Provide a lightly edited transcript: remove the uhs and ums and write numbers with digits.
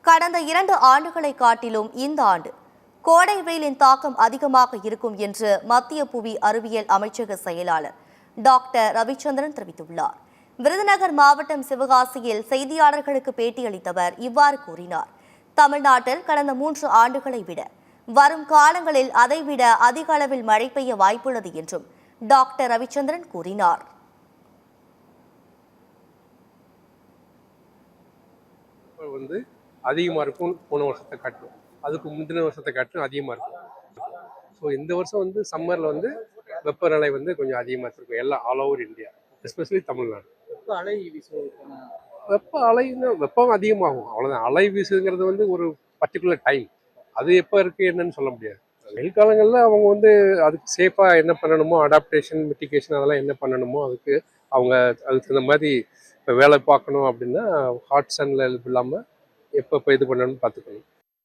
கடந்த 2 ஆண்டுகளை காட்டிலும் இந்த ஆண்டு கோடை வெயிலின் தாக்கம் அதிகமாக இருக்கும் என்று மத்திய புவி அறிவியல் அமைச்சக செயலாளர் டாக்டர் ரவிச்சந்திரன் தெரிவித்துள்ளார். விருதுநகர் மாவட்டம் சிவகாசியில் செய்தியாளர்களுக்கு பேட்டியளித்தவர் இவ்வாறு கூறினார். தமிழ்நாட்டில் கடந்த 3 ஆண்டுகளை விட வரும் காலங்களில் அதைவிட அதிக அளவில் மழை பெய்ய வாய்ப்புள்ளது என்றும் டாக்டர் ரவிச்சந்திரன் கூறினார். அதிகமாக இருக்கும், போன வருஷத்தை காட்டும், அதுக்கு முந்தின வருஷத்தை காட்டும் அதிகமாக இருக்கும். ஸோ இந்த வருஷம் சம்மரில் வெப்பநிலை கொஞ்சம் அதிகமாக இருக்கும் எல்லாம் all over India, especially Tamil Nadu. வெப்பம் அதிகமாகும், அவ்வளோதான். அலை வீசுங்கிறது ஒரு பர்டிகுலர் டைம், அது எப்போ இருக்குது என்னன்னு சொல்ல முடியாது. வெயில் காலங்களில் அவங்க அதுக்கு சேஃபாக என்ன பண்ணணுமோ, அடாப்டேஷன் மிட்டிகேஷன் அதெல்லாம் என்ன பண்ணணுமோ அதுக்கு அவங்க அதுக்கு தகுந்த மாதிரி இப்போ வேலை பார்க்கணும் அப்படின்னா ஹாட் சன்ல இல்லாமல் எப்போ இது பண்ணணும்னு பார்த்துக்கணும்.